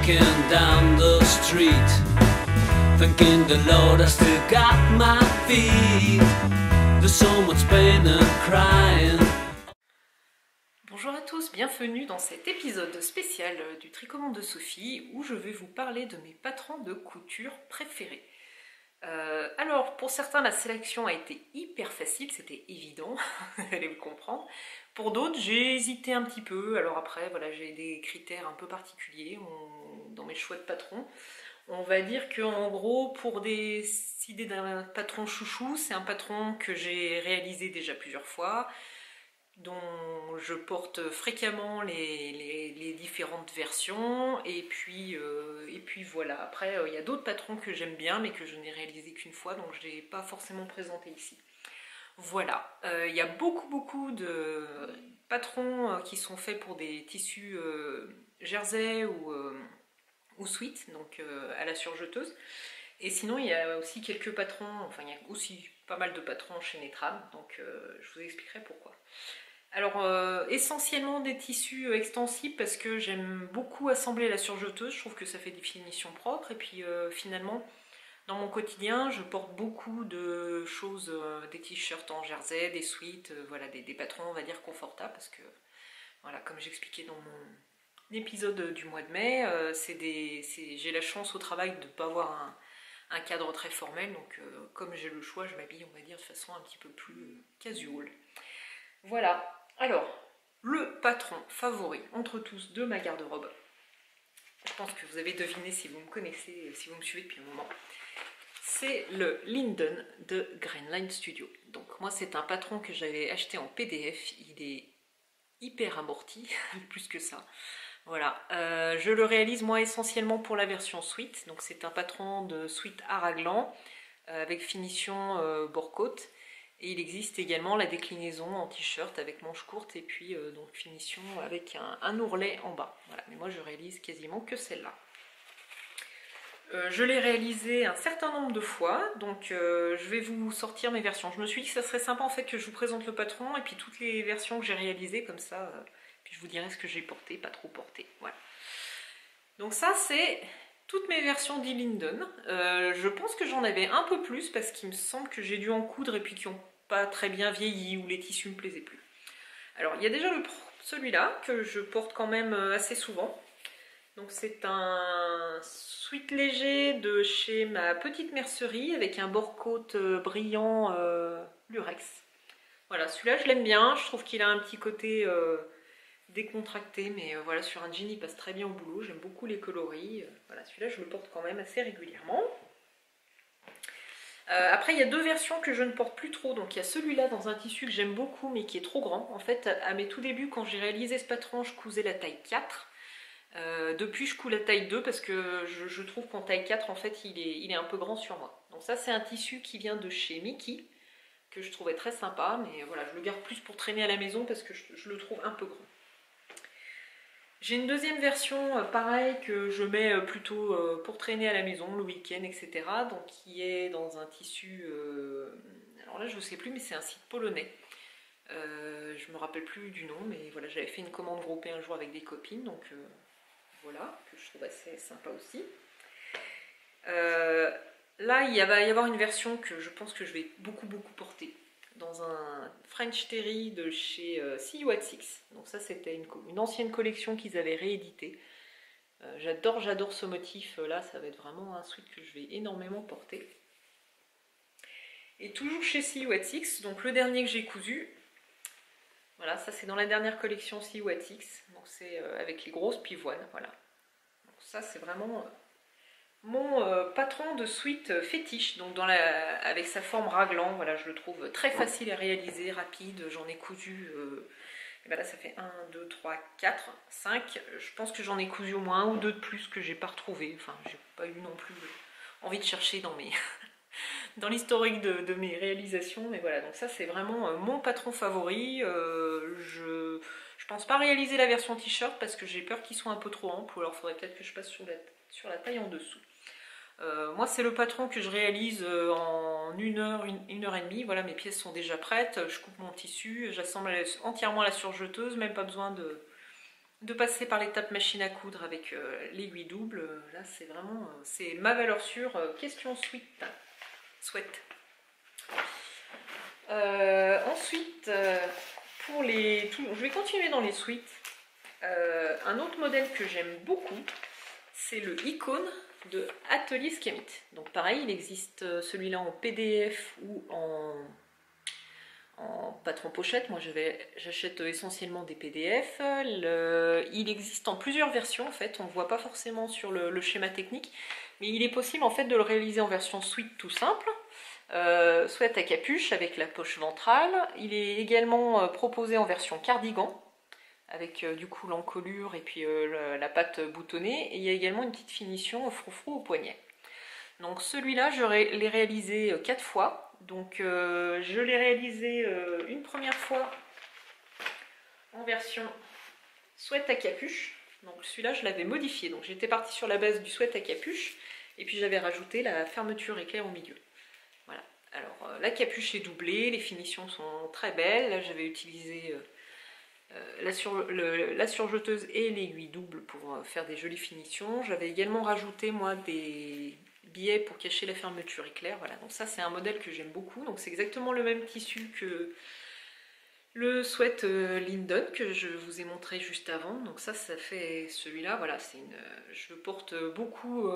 walking down the street, thanking the Lord I still got my feet. There's so much pain and crying. Bonjour à tous, bienvenue dans cet épisode spécial du Tricommande de Sophie où je vais vous parler de mes patrons de couture préférés. Alors pour certains la sélection a été hyper facile, c'était évident, vous allez le comprendre. Pour d'autres j'ai hésité un petit peu, alors après voilà, j'ai des critères un peu particuliers dans mes choix de patrons. On va dire que en gros pour décider d'un patron chouchou, c'est un patron que j'ai réalisé déjà plusieurs fois, dont je porte fréquemment les différentes versions, et puis voilà. Après il y a d'autres patrons que j'aime bien mais que je n'ai réalisé qu'une fois, donc je n'ai pas forcément présenté ici. Voilà, il y a beaucoup de patrons qui sont faits pour des tissus jersey ou sweat, donc à la surjeteuse. Et sinon il y a aussi quelques patrons, enfin il y a aussi pas mal de patrons chez Netram, donc je vous expliquerai pourquoi. Alors essentiellement des tissus extensibles parce que j'aime beaucoup assembler la surjeteuse, je trouve que ça fait des finitions propres, et puis finalement dans mon quotidien je porte beaucoup de choses, des t-shirts en jersey, des sweats, voilà, des patrons on va dire confortables, parce que voilà, comme j'expliquais dans mon épisode du mois de mai, j'ai la chance au travail de ne pas avoir un cadre très formel, donc comme j'ai le choix, je m'habille on va dire de façon un petit peu plus casual. Voilà, alors, le patron favori entre tous de ma garde-robe, je pense que vous avez deviné si vous me connaissez, si vous me suivez depuis un moment, c'est le Linden de Greenline Studio. Donc moi c'est un patron que j'avais acheté en PDF, il est hyper amorti, plus que ça. Voilà, je le réalise moi essentiellement pour la version sweat, donc c'est un patron de sweat à raglan avec finition bord-côte. Et il existe également la déclinaison en t-shirt avec manches courtes et puis donc finition avec un ourlet en bas. Voilà, mais moi je réalise quasiment que celle-là. Je l'ai réalisé un certain nombre de fois, donc je vais vous sortir mes versions. Je me suis dit que ça serait sympa en fait que je vous présente le patron et puis toutes les versions que j'ai réalisées, comme ça, puis je vous dirai ce que j'ai porté, pas trop porté. Voilà. Donc ça c'est toutes mes versions d'E-Linden. Je pense que j'en avais un peu plus parce qu'il me semble que j'ai dû en coudre et puis qui n'ont pas très bien vieilli ou les tissus ne me plaisaient plus. Alors il y a déjà celui-là que je porte quand même assez souvent. Donc c'est un sweat léger de chez ma petite mercerie avec un bord-côte brillant lurex. Voilà, celui-là je l'aime bien, je trouve qu'il a un petit côté décontracté, mais voilà, sur un jean il passe très bien au boulot, j'aime beaucoup les coloris. Voilà, celui-là je le porte quand même assez régulièrement. Après il y a deux versions que je ne porte plus trop, donc il y a celui-là dans un tissu que j'aime beaucoup mais qui est trop grand. En fait à mes tout débuts quand j'ai réalisé ce patron je cousais la taille 4. Depuis je couds la taille 2 parce que je trouve qu'en taille 4 en fait il est un peu grand sur moi. Donc ça c'est un tissu qui vient de chez Mickey, que je trouvais très sympa, mais voilà, je le garde plus pour traîner à la maison parce que je le trouve un peu grand. J'ai une deuxième version, pareil, que je mets plutôt pour traîner à la maison, le week-end, etc. Donc qui est dans un tissu, alors là je ne sais plus, mais c'est un site polonais. Je me rappelle plus du nom, mais voilà, j'avais fait une commande groupée un jour avec des copines, donc voilà, que je trouve assez sympa aussi. Là, il va y avoir une version que je pense que je vais beaucoup porter, dans un French Terry de chez See You at Six. Donc ça c'était une ancienne collection qu'ils avaient réédité. J'adore ce motif, là ça va être vraiment un sweat que je vais énormément porter. Et toujours chez See You at Six, donc le dernier que j'ai cousu, voilà, ça c'est dans la dernière collection See You at Six, donc c'est avec les grosses pivoines, voilà. Donc ça c'est vraiment mon patron de sweat fétiche, donc avec sa forme raglan, voilà, je le trouve très facile à réaliser, rapide, j'en ai cousu, et ben là ça fait 1, 2, 3, 4, 5, je pense que j'en ai cousu au moins un ou deux de plus que j'ai pas retrouvé, enfin j'ai pas eu non plus envie de chercher dans mes dans l'historique de mes réalisations, mais voilà, donc ça c'est vraiment mon patron favori. Je pense pas réaliser la version t-shirt parce que j'ai peur qu'ils soient un peu trop amples, ou alors il faudrait peut-être que je passe sur la taille en dessous. Moi c'est le patron que je réalise en une heure et demie. Voilà, mes pièces sont déjà prêtes, je coupe mon tissu, j'assemble entièrement à la surjeteuse, même pas besoin de passer par l'étape machine à coudre avec l'aiguille double. Là c'est vraiment c'est ma valeur sûre. Question sweat. Ensuite, pour les... je vais continuer dans les suites. Un autre modèle que j'aime beaucoup, c'est le Icône de Atelier Scamit. Donc pareil, il existe celui-là en PDF ou en patron pochette. Moi j'achète essentiellement des PDF. Il existe en plusieurs versions en fait, on ne voit pas forcément sur le schéma technique, mais il est possible en fait de le réaliser en version suite tout simple. Sweat à capuche avec la poche ventrale. Il est également proposé en version cardigan avec du coup l'encolure et puis la patte boutonnée, et il y a également une petite finition froufrou au poignet. Donc celui-là je l'ai réalisé 4 fois. Donc je l'ai réalisé une première fois en version sweat à capuche. Donc celui-là je l'avais modifié, donc j'étais partie sur la base du sweat à capuche et puis j'avais rajouté la fermeture éclair au milieu. Voilà. Alors la capuche est doublée, les finitions sont très belles. Là j'avais utilisé la surjeteuse et l'aiguille double pour faire des jolies finitions. J'avais également rajouté moi des billets pour cacher la fermeture éclair. Voilà, donc ça c'est un modèle que j'aime beaucoup. Donc c'est exactement le même tissu que le sweat Lindon que je vous ai montré juste avant. Donc ça fait celui-là. Voilà, je le porte beaucoup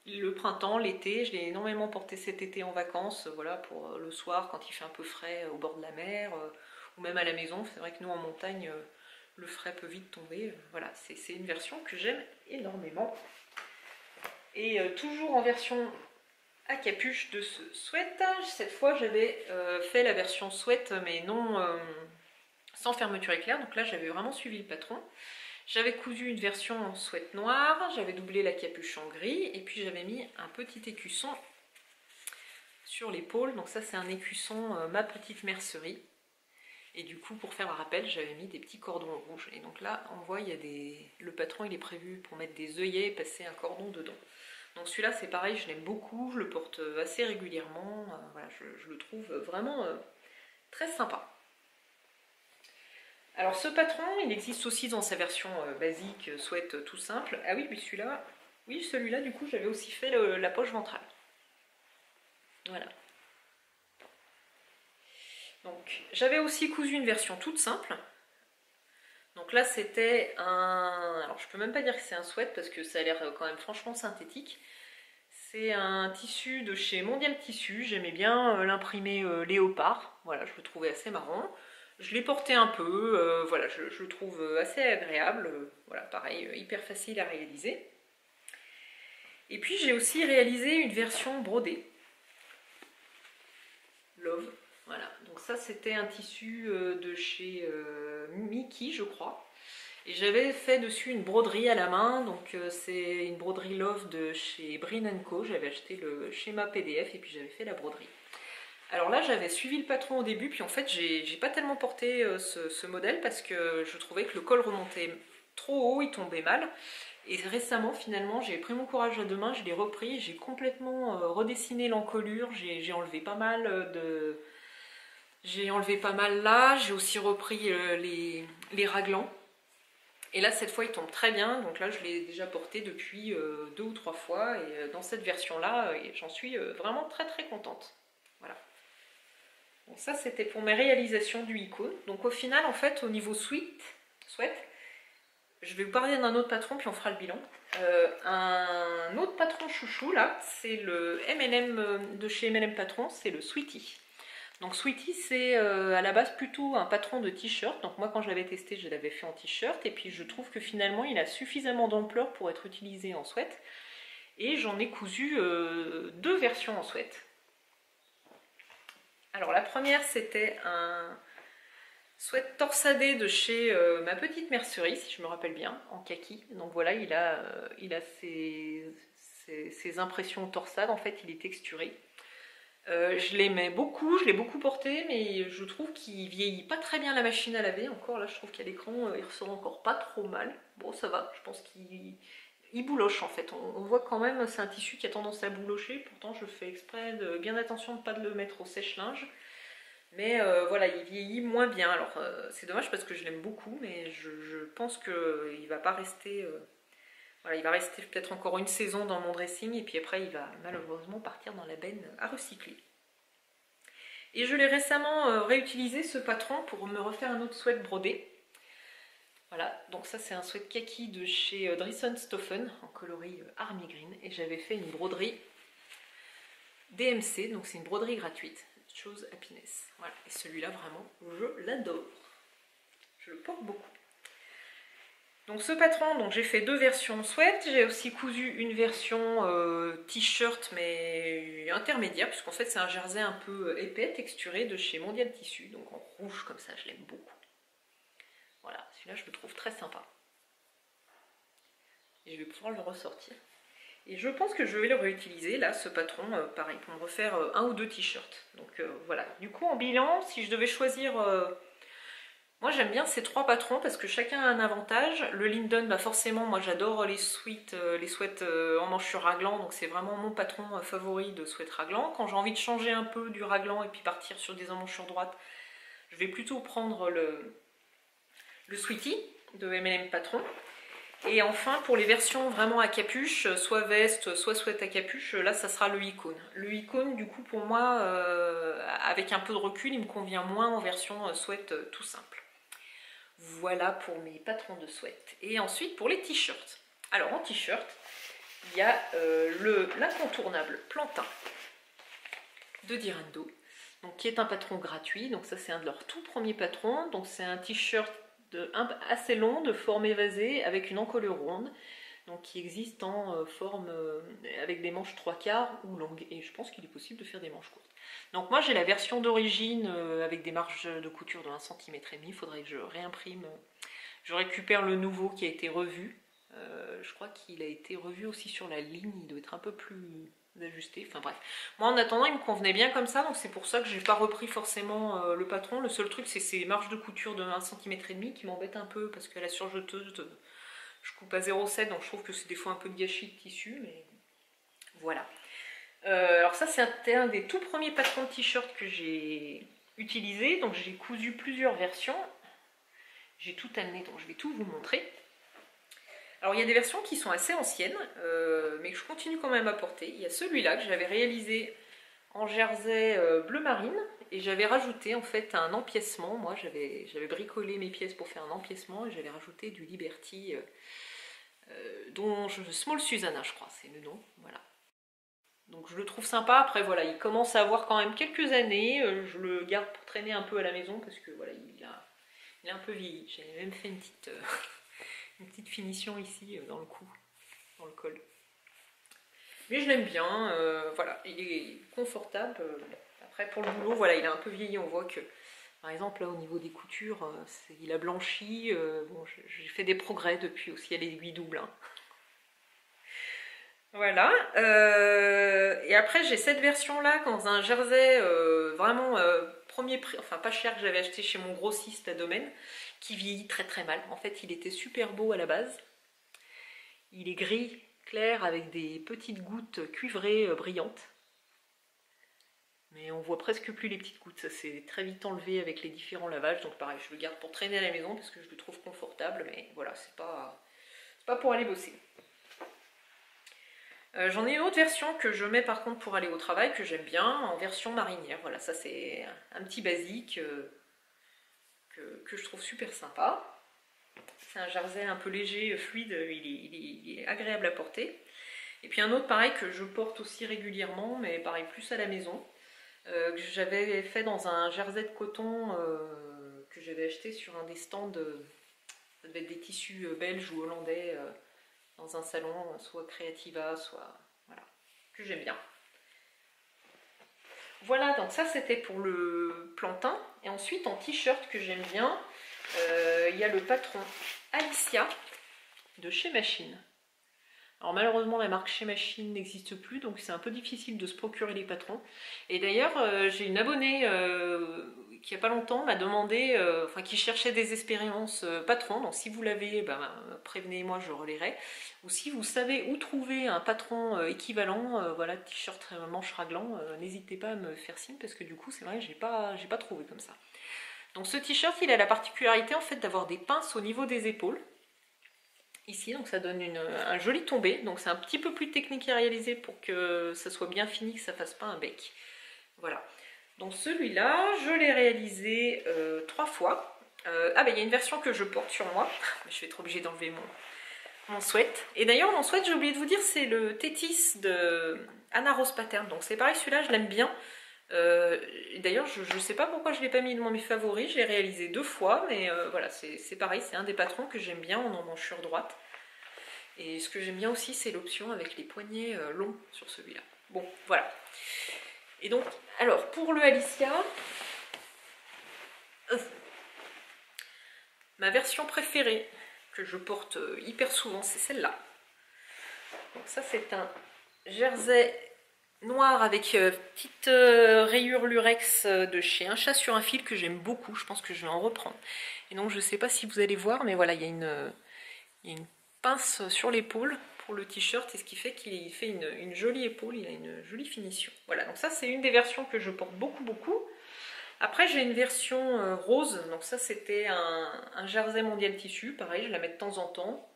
le printemps, l'été. Je l'ai énormément porté cet été en vacances. Voilà, pour le soir quand il fait un peu frais au bord de la mer. Ou même à la maison. C'est vrai que nous en montagne le frais peut vite tomber. Voilà, c'est une version que j'aime énormément. Et toujours en version à capuche de ce sweat. Cette fois j'avais fait la version sweat mais non sans fermeture éclair. Donc là j'avais vraiment suivi le patron. J'avais cousu une version en sweat noir, j'avais doublé la capuche en gris et puis j'avais mis un petit écusson sur l'épaule. Donc ça c'est un écusson ma petite mercerie. Et du coup, pour faire un rappel, j'avais mis des petits cordons rouges. Et donc là, on voit, le patron, il est prévu pour mettre des œillets et passer un cordon dedans. Donc celui-là, c'est pareil, je l'aime beaucoup. Je le porte assez régulièrement. Voilà, je le trouve vraiment très sympa. Alors ce patron, il existe aussi dans sa version basique, sweat tout simple. Ah oui, mais celui-là, du coup, j'avais aussi fait la poche ventrale. Voilà. Donc j'avais aussi cousu une version toute simple. Donc là c'était alors je peux même pas dire que c'est un sweat parce que ça a l'air quand même franchement synthétique. C'est un tissu de chez Mondial Tissu. J'aimais bien l'imprimer léopard. Voilà, je le trouvais assez marrant. Je l'ai porté un peu. Voilà, je le trouve assez agréable. Voilà, pareil, hyper facile à réaliser. Et puis j'ai aussi réalisé une version brodée. Love. Voilà, donc ça c'était un tissu de chez Mickey je crois. Et j'avais fait dessus une broderie à la main, donc c'est une broderie Love de chez Brin & Co. J'avais acheté le schéma PDF et puis j'avais fait la broderie. Alors là j'avais suivi le patron au début, puis en fait j'ai pas tellement porté ce modèle parce que je trouvais que le col remontait trop haut, il tombait mal. Et récemment finalement j'ai pris mon courage à deux mains, je l'ai repris, j'ai complètement redessiné l'encolure, j'ai enlevé pas mal de... J'ai enlevé pas mal là, j'ai aussi repris les raglans. Et là cette fois il tombe très bien, donc là je l'ai déjà porté depuis 2 ou 3 fois. Et dans cette version là, j'en suis vraiment très très contente. Voilà. Donc ça c'était pour mes réalisations du Icône. Donc au final en fait au niveau sweat, je vais vous parler d'un autre patron puis on fera le bilan. Un autre patron chouchou là, c'est le M&M de chez M&M Patron, c'est le Sweetie. Donc Sweetie c'est à la base plutôt un patron de t-shirt. Donc moi quand je l'avais testé je l'avais fait en t-shirt et puis je trouve que finalement il a suffisamment d'ampleur pour être utilisé en sweat. Et j'en ai cousu 2 versions en sweat. Alors la première c'était un sweat torsadé de chez ma petite mercerie si je me rappelle bien, en kaki. Donc voilà, il a ses impressions torsades, en fait il est texturé. Je l'aimais beaucoup, je l'ai beaucoup porté, mais je trouve qu'il vieillit pas très bien la machine à laver. Encore là, je trouve qu'à l'écran, il ressort encore pas trop mal. Bon, ça va, je pense qu'il bouloche en fait. On voit quand même, c'est un tissu qui a tendance à boulocher. Pourtant, je fais exprès de bien attention de ne pas le mettre au sèche-linge. Mais voilà, il vieillit moins bien. Alors c'est dommage parce que je l'aime beaucoup, mais je pense qu'il va pas rester... voilà, il va rester peut-être encore une saison dans mon dressing et puis après il va malheureusement partir dans la benne à recycler. Et je l'ai récemment réutilisé ce patron pour me refaire un autre sweat brodé. Voilà, donc ça c'est un sweat kaki de chez Dresden Stoffen en coloris Army Green et j'avais fait une broderie DMC, donc c'est une broderie gratuite, Chose Happiness. Voilà, et celui-là vraiment, je l'adore. Je le porte beaucoup. Donc ce patron, donc j'ai fait deux versions sweat, j'ai aussi cousu une version t-shirt mais intermédiaire, puisqu'en fait c'est un jersey un peu épais, texturé de chez Mondial Tissu, donc en rouge comme ça, je l'aime beaucoup. Voilà, celui-là je le trouve très sympa. Et je vais pouvoir le ressortir. Et je pense que je vais le réutiliser, là, ce patron, pareil, pour me refaire un ou deux t-shirts. Donc voilà, du coup en bilan, si je devais choisir... moi j'aime bien ces trois patrons parce que chacun a un avantage. Le Linden, bah forcément, moi j'adore les sweats en manchure raglan, donc c'est vraiment mon patron favori de sweat raglan. Quand j'ai envie de changer un peu du raglan et puis partir sur des emmanchures droites, je vais plutôt prendre le Sweaty de M&M Patron. Et enfin, pour les versions vraiment à capuche, soit veste, soit sweat à capuche, là ça sera le Icon. Le Icon, du coup, pour moi, avec un peu de recul, il me convient moins en version sweat tout simple. Voilà pour mes patrons de sweat. Et ensuite pour les t-shirts. Alors en t-shirt, il y a l'incontournable Plantain de Dirando, donc, qui est un patron gratuit. Donc ça c'est un de leurs tout premiers patrons. Donc c'est un t-shirt assez long, de forme évasée, avec une encolure ronde, donc qui existe en forme avec des manches 3/4 ou longues. Et je pense qu'il est possible de faire des manches courtes. Donc moi j'ai la version d'origine avec des marges de couture de 1,5 cm. Il faudrait que je réimprime, je récupère le nouveau qui a été revu. Je crois qu'il a été revu aussi sur la ligne, il doit être un peu plus ajusté, enfin bref. Moi en attendant il me convenait bien comme ça, donc c'est pour ça que j'ai pas repris forcément le patron. Le seul truc c'est ces marges de couture de 1,5 cm qui m'embêtent un peu parce qu'à la surjeteuse je coupe à 0,7, donc je trouve que c'est des fois un peu de gâchis de tissu, mais voilà. Alors ça c'est un des tout premiers patrons de t-shirt que j'ai utilisé, donc j'ai cousu plusieurs versions, j'ai tout amené, donc je vais tout vous montrer. Alors il y a des versions qui sont assez anciennes, mais que je continue quand même à porter. Il y a celui-là que j'avais réalisé en jersey bleu marine, et j'avais rajouté en fait un empiècement. Moi j'avais bricolé mes pièces pour faire un empiècement, et j'avais rajouté du Liberty, Small Susanna je crois, c'est le nom, voilà. Donc je le trouve sympa. Après voilà, il commence à avoir quand même quelques années. Je le garde pour traîner un peu à la maison parce que voilà, il a un peu vieilli. J'ai même fait une petite finition ici dans le cou, dans le col. Mais je l'aime bien. Voilà, il est confortable. Après pour le boulot, voilà, il a un peu vieilli. On voit que par exemple là au niveau des coutures, il a blanchi. Bon, j'ai fait des progrès depuis aussi à l'aiguille double. Hein. Voilà, et après j'ai cette version là dans un jersey vraiment premier prix, enfin pas cher, que j'avais acheté chez mon grossiste à Domaine, qui vieillit très très mal. En fait il était super beau à la base, il est gris clair avec des petites gouttes cuivrées brillantes, mais on voit presque plus les petites gouttes, ça s'est très vite enlevé avec les différents lavages, donc pareil je le garde pour traîner à la maison parce que je le trouve confortable, mais voilà, c'est pas pour aller bosser. J'en ai une autre version que je mets par contre pour aller au travail, que j'aime bien, en version marinière. Voilà, ça c'est un petit basique que je trouve super sympa. C'est un jersey un peu léger, fluide, il est agréable à porter. Et puis un autre pareil que je porte aussi régulièrement, mais pareil plus à la maison, que j'avais fait dans un jersey de coton que j'avais acheté sur un des stands, ça devait être des tissus belges ou hollandais, dans un salon, soit Creativa, soit... voilà, que j'aime bien. Voilà, donc ça c'était pour le Plantain. Et ensuite en t-shirt que j'aime bien, il y a le patron Alicia de chez Machine. Alors malheureusement la marque Chez Machine n'existe plus, donc c'est un peu difficile de se procurer les patrons. Et d'ailleurs j'ai une abonnée qui il n'y a pas longtemps m'a demandé, qui cherchait des expériences patrons, donc si vous l'avez, prévenez-moi, je relayerai. Ou si vous savez où trouver un patron équivalent, voilà, t-shirt manche raglan, n'hésitez pas à me faire signe, parce que du coup c'est vrai, j'ai pas trouvé comme ça. Donc ce t-shirt il a la particularité en fait d'avoir des pinces au niveau des épaules. Ici, donc ça donne un joli tombé, donc c'est un petit peu plus technique à réaliser pour que ça soit bien fini, que ça fasse pas un bec. Voilà. Donc celui-là, je l'ai réalisé 3 fois. Il y a une version que je porte sur moi. Je vais être obligée d'enlever mon sweat. Et d'ailleurs, mon sweat, j'ai oublié de vous dire, c'est le Tétis de Anna Rose Pattern. Donc c'est pareil, celui-là, je l'aime bien. D'ailleurs, je ne sais pas pourquoi je ne l'ai pas mis dans mes favoris. Je l'ai réalisé 2 fois, mais voilà, c'est pareil. C'est un des patrons que j'aime bien en emmanchure droite. Et ce que j'aime bien aussi, c'est l'option avec les poignets longs sur celui-là. Bon, voilà. Et donc, alors, pour le Alicia, ma version préférée, que je porte hyper souvent, c'est celle-là. Donc ça, c'est un jersey noir avec petite rayure lurex de chez Un Chat sur un fil que j'aime beaucoup. Je pense que je vais en reprendre. Et donc, je ne sais pas si vous allez voir, mais voilà, il y a une pince sur l'épaule pour le t-shirt, et ce qui fait qu'il fait une jolie épaule, il a une jolie finition. Voilà, donc ça c'est une des versions que je porte beaucoup. Après j'ai une version rose, donc ça c'était un jersey mondial tissu, pareil, je la mets de temps en temps,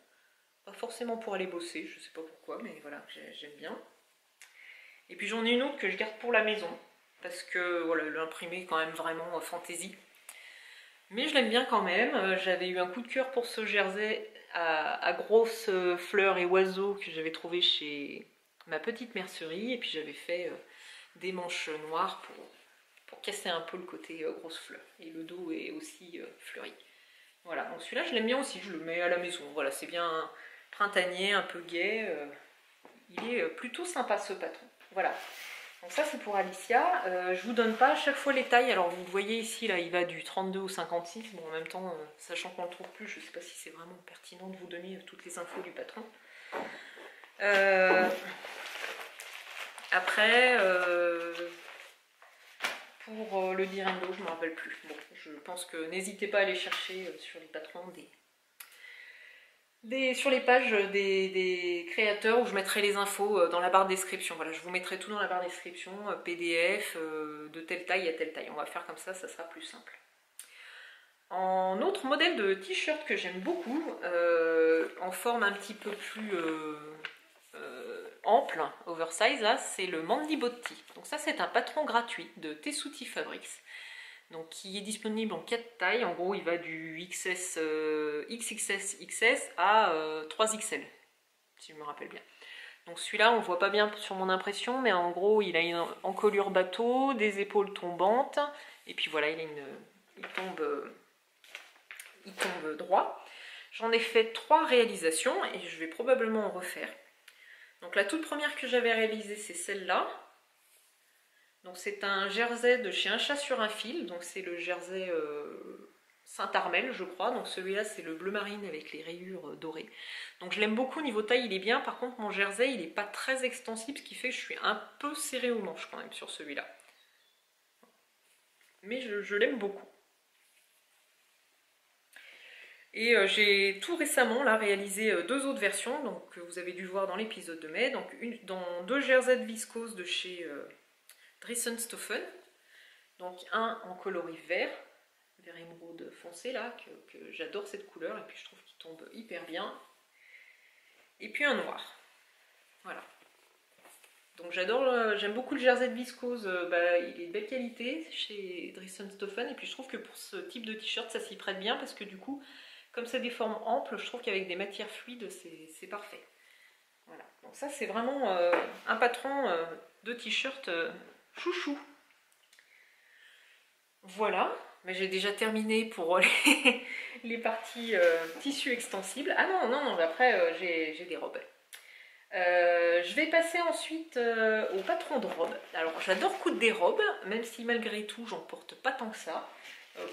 pas forcément pour aller bosser, je sais pas pourquoi, mais voilà, j'aime bien. Et puis j'en ai une autre que je garde pour la maison, parce que voilà, l'imprimé est quand même vraiment fantaisie. Mais je l'aime bien quand même. J'avais eu un coup de cœur pour ce jersey à grosses fleurs et oiseaux que j'avais trouvé chez ma petite mercerie. Et puis j'avais fait des manches noires pour casser un peu le côté grosse fleur. Et le dos est aussi fleuri. Voilà, donc celui-là je l'aime bien aussi, je le mets à la maison. Voilà, c'est bien printanier, un peu gai. Il est plutôt sympa ce patron. Voilà. Donc ça c'est pour Alicia, je vous donne pas à chaque fois les tailles, alors vous voyez ici là il va du 32 au 56, bon en même temps sachant qu'on le trouve plus, je sais pas si c'est vraiment pertinent de vous donner toutes les infos du patron. Après, pour le Direndo, je ne me rappelle plus, bon je pense que n'hésitez pas à aller chercher sur les patrons sur les pages des créateurs où je mettrai les infos dans la barre de description. Voilà, je vous mettrai tout dans la barre de description, PDF, de telle taille à telle taille. On va faire comme ça sera plus simple. En autre modèle de t-shirt que j'aime beaucoup, en forme un petit peu plus ample, oversize, là, c'est le Mandy Botti. Donc ça c'est un patron gratuit de Tessuti Fabrics. Donc qui est disponible en 4 tailles, en gros il va du XS, XXS, XS à 3XL, si je me rappelle bien. Donc celui-là on ne voit pas bien sur mon impression, mais en gros il a une encolure bateau, des épaules tombantes, et puis voilà, il tombe droit. J'en ai fait 3 réalisations, et je vais probablement en refaire. Donc la toute première que j'avais réalisée c'est celle-là. Donc c'est un jersey de chez Un Chat sur un fil, donc c'est le jersey Saint-Armel je crois, donc celui-là c'est le bleu marine avec les rayures dorées. Donc je l'aime beaucoup, niveau taille il est bien, par contre mon jersey il n'est pas très extensible, ce qui fait que je suis un peu serrée aux manches quand même sur celui-là. Mais je l'aime beaucoup. Et j'ai tout récemment là réalisé 2 autres versions, donc que vous avez dû voir dans l'épisode de mai, donc dans 2 jerseys de viscose de chez Dressenstoffen, donc un en coloris vert émeraude foncé là, que j'adore cette couleur, et puis je trouve qu'il tombe hyper bien, et puis un noir, voilà. Donc j'aime beaucoup le jersey de viscose, il est de belle qualité chez Dressenstoffen, et puis je trouve que pour ce type de t-shirt ça s'y prête bien, parce que du coup, comme c'est des formes amples, je trouve qu'avec des matières fluides c'est parfait. Voilà, donc ça c'est vraiment un patron de t-shirt chouchou. Voilà, mais j'ai déjà terminé pour les parties tissu extensibles. Ah non, après j'ai des robes. Je vais passer ensuite au patron de robes. Alors j'adore coudre des robes, même si malgré tout j'en porte pas tant que ça,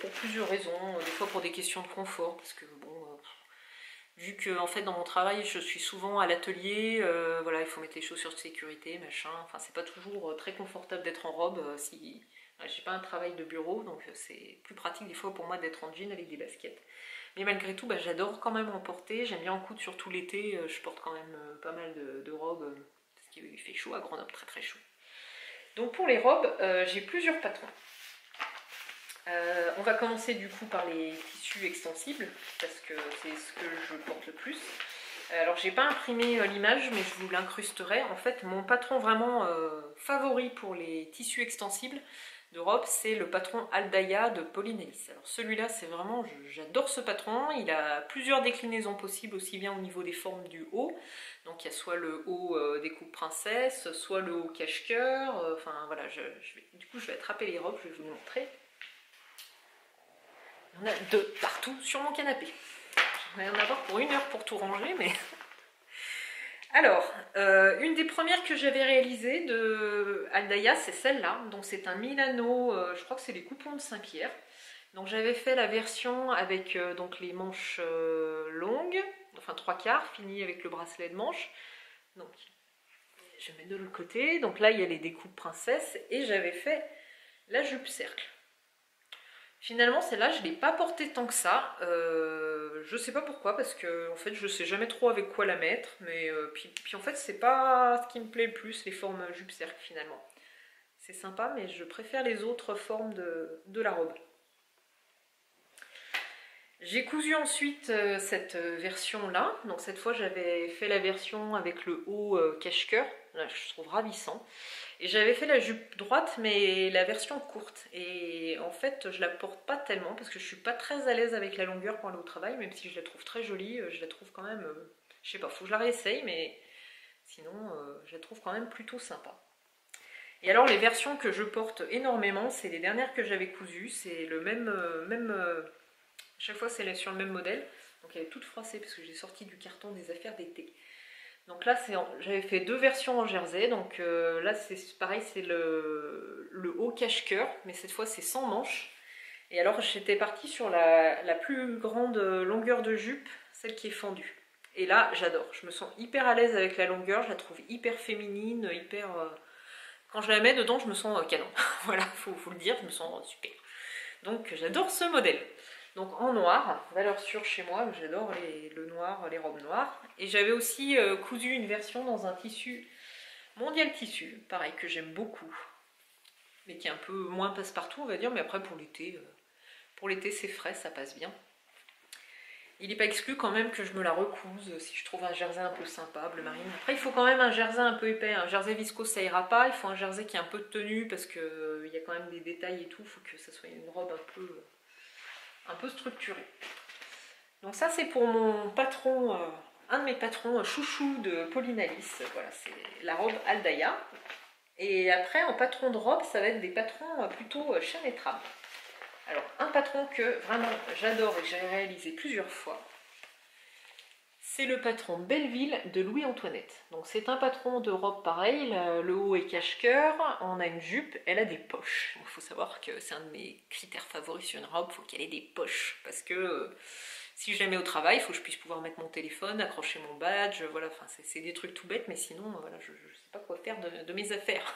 pour plusieurs raisons. Des fois pour des questions de confort, parce que bon, vu que en fait dans mon travail je suis souvent à l'atelier, voilà, il faut mettre les chaussures de sécurité, machin, enfin c'est pas toujours très confortable d'être en robe si j'ai pas un travail de bureau, donc c'est plus pratique des fois pour moi d'être en jean avec des baskets. Mais malgré tout, j'adore quand même en porter, j'aime bien en coudre, surtout l'été, je porte quand même pas mal de robes, parce qu'il fait chaud à Grenoble, très très chaud. Donc pour les robes, j'ai plusieurs patrons. On va commencer du coup par les tissus extensibles, parce que c'est ce que je porte le plus. Alors j'ai pas imprimé l'image, mais je vous l'incrusterai. En fait, mon patron vraiment favori pour les tissus extensibles de robe, c'est le patron Aldaya de Pauline Ellis. Alors celui-là, c'est vraiment, j'adore ce patron. Il a plusieurs déclinaisons possibles, aussi bien au niveau des formes du haut. Donc il y a soit le haut des coupes princesse, soit le haut cache-cœur. Enfin voilà, du coup je vais attraper les robes, je vais vous le montrer. Il y en a 2 partout sur mon canapé. Je vais en avoir pour 1 heure pour tout ranger, mais... Alors, une des premières que j'avais réalisées de Aldaya, c'est celle-là. Donc c'est un Milano, je crois que c'est les coupons de Saint-Pierre. Donc j'avais fait la version avec donc les manches longues, enfin 3/4, fini avec le bracelet de manche. Donc je mets de l'autre côté. Donc là il y a les découpes princesse et j'avais fait la jupe cercle. Finalement, celle-là, je ne l'ai pas portée tant que ça. Je sais pas pourquoi, parce que en fait, je sais jamais trop avec quoi la mettre. Mais puis en fait, c'est pas ce qui me plaît le plus, les formes jupe cercle finalement. C'est sympa, mais je préfère les autres formes de la robe. J'ai cousu ensuite cette version-là. Donc cette fois, j'avais fait la version avec le haut cache-cœur. Je trouve ravissant. Et j'avais fait la jupe droite, mais la version courte. Et en fait, je la porte pas tellement parce que je suis pas très à l'aise avec la longueur pour aller au travail, même si je la trouve très jolie, je la trouve quand même, je sais pas, faut que je la réessaye, mais sinon, je la trouve quand même plutôt sympa. Et alors, les versions que je porte énormément, c'est les dernières que j'avais cousues, c'est le chaque fois c'est sur le même modèle. Donc elle est toute froissée parce que j'ai sorti du carton des affaires d'été. Donc là, j'avais fait 2 versions en jersey, donc là c'est pareil, c'est le haut cache-cœur, mais cette fois c'est sans manches. Et alors j'étais partie sur la plus grande longueur de jupe, celle qui est fendue. Et là j'adore, je me sens hyper à l'aise avec la longueur, je la trouve hyper féminine, hyper... Quand je la mets dedans, je me sens canon. Voilà, faut le dire, je me sens super. Donc j'adore ce modèle. Donc en noir, valeur sûre chez moi, j'adore le noir, les robes noires. Et j'avais aussi cousu une version dans un tissu, Mondial Tissu, pareil, que j'aime beaucoup. Mais qui est un peu moins passe-partout, on va dire, mais après pour l'été c'est frais, ça passe bien. Il n'est pas exclu quand même que je me la recouse si je trouve un jersey un peu sympa, bleu marine. Après il faut quand même un jersey un peu épais, un jersey viscose ça ira pas, il faut un jersey qui a un peu de tenue parce qu'il y a quand même des détails et tout, il faut que ça soit une robe un peu structurée. Donc ça c'est pour mon patron, un de mes patrons chouchou de Pauline Alice, voilà, c'est la robe Aldaya. Et après en patron de robe, ça va être des patrons plutôt chaîne et trame. Alors un patron que vraiment j'adore et que j'ai réalisé plusieurs fois, c'est le patron Belleville de Louis-Antoinette. Donc c'est un patron de robe pareil, le haut est cache-cœur, on a une jupe, elle a des poches. Il faut savoir que c'est un de mes critères favoris sur une robe, il faut qu'elle ait des poches. Parce que si je la mets au travail, il faut que je puisse pouvoir mettre mon téléphone, accrocher mon badge, voilà, enfin c'est des trucs tout bêtes, mais sinon voilà, je ne sais pas quoi faire de mes affaires.